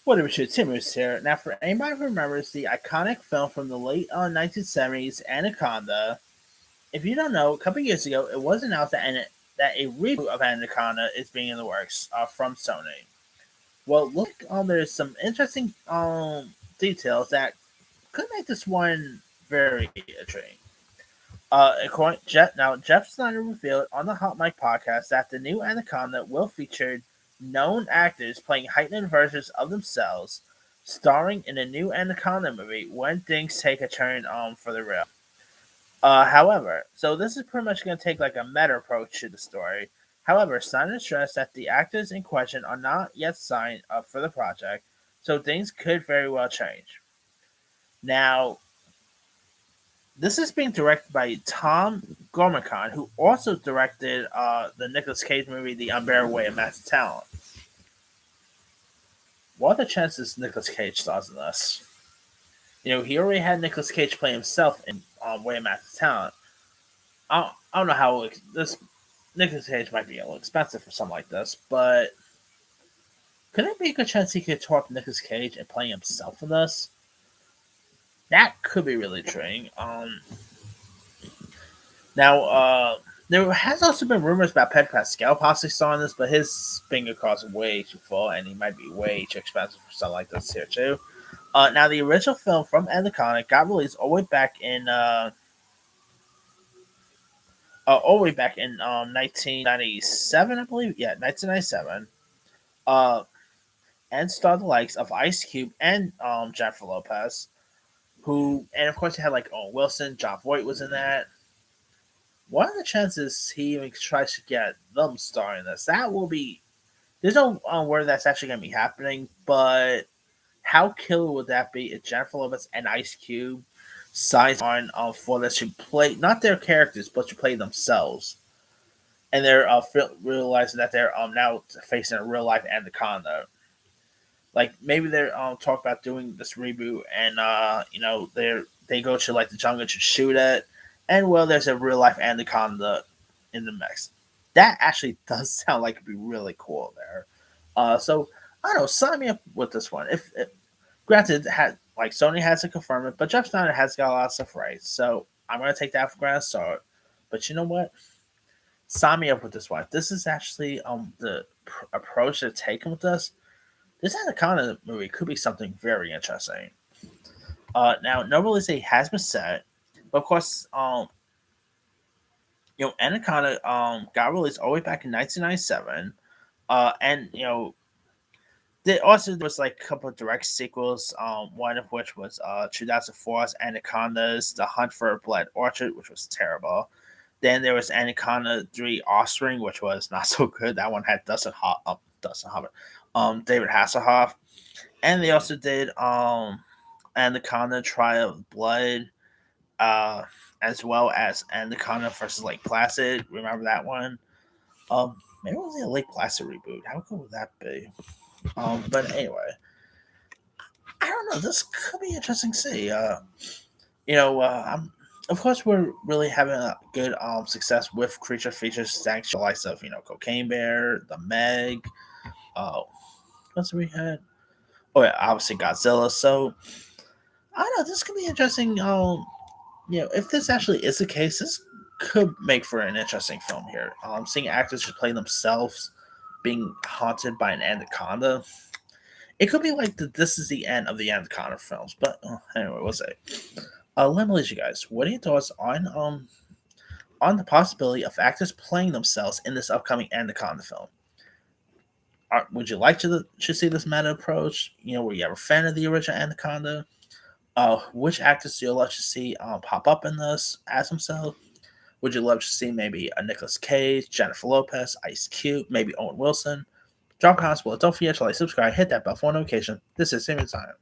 What do we shoot? Timus here. Now, for anybody who remembers the iconic film from the late 1970s, Anaconda, if you don't know, a couple years ago, it was announced that a reboot of Anaconda is being in the works from Sony. Well, look, there's some interesting details that could make this one very intriguing. Jeff Snyder revealed on the Hot Mic podcast that the new Anaconda will feature known actors playing heightened versions of themselves, starring in a new Anaconda movie when things take a turn for the real. However, so this is pretty much going to take like a meta approach to the story. However, Snyder stressed that the actors in question are not yet signed up for the project, so things could very well change. Now, this is being directed by Tom Gormican, who also directed the Nicolas Cage movie, The Unbearable Weight of Massive Talent. What are the chances Nicolas Cage stars in this? He already had Nicolas Cage play himself in Way of Massive Talent. I don't know how this Nicolas Cage might be a little expensive for something like this, but could there be a good chance he could talk Nicolas Cage and play himself in this? That could be really intriguing. Now, there has also been rumors about Pedro Pascal possibly starring this, but his finger cards are way too full, and he might be way too expensive for something like this here too. Now, the original film from Anaconda got released all the way back in 1997, I believe. Yeah, 1997. And starred the likes of Ice Cube and Jennifer Lopez, and of course, you had like Owen Wilson, John Voight was in that. What are the chances he even tries to get them starring in this? That will be. There's no word that's actually going to be happening, but how killer would that be if Jennifer Lopez and Ice Cube signs on for this to play not their characters but to play themselves, and they're realizing that they're now facing a real life Anaconda. Like maybe they're talk about doing this reboot, and they go to like the jungle to shoot it, and well, there's a real life Anaconda in the mix. That actually does sound like it'd be really cool there. So I don't know, sign me up with this one. If granted, Sony hasn't confirmed it, but Jeff Snyder has got a lot of stuff right, so I'm gonna take that for granted. Start, but you know what? Sign me up with this one. If this is actually the approach they're taking with this. This Anaconda movie could be something very interesting. Now, no release date has been set, but of course, Anaconda got released all the way back in 1997, and there was like a couple of direct sequels. One of which was 2004's Anaconda's The Hunt for a Blood Orchid, which was terrible. Then there was Anaconda 3 Offspring, which was not so good. That one had David Hasselhoff, and they also did Anaconda Trial of Blood, as well as Anaconda versus Lake Placid. Remember that one? Maybe it was a Lake Placid reboot. How cool would that be? But anyway, I don't know. This could be interesting to see. Of course, we're really having a good success with creature features thanks to the likes of Cocaine Bear, The Meg. What's we had? Oh yeah, obviously Godzilla. So I don't know. This could be interesting. If this actually is the case, this could make for an interesting film here. Seeing actors just play themselves, being haunted by an anaconda. It could be like this is the end of the Anaconda films. But anyway, we'll say. Let me leave you guys. What are your thoughts on the possibility of actors playing themselves in this upcoming Anaconda film? Would you like to see this meta approach? Were you ever a fan of the original Anaconda? Which actors do you love to see pop up in this as themselves? Would you love to see maybe a Nicolas Cage, Jennifer Lopez, Ice Cube, maybe Owen Wilson? Drop comments below. Don't forget to like, subscribe, hit that bell for notification. This is Simon Simon.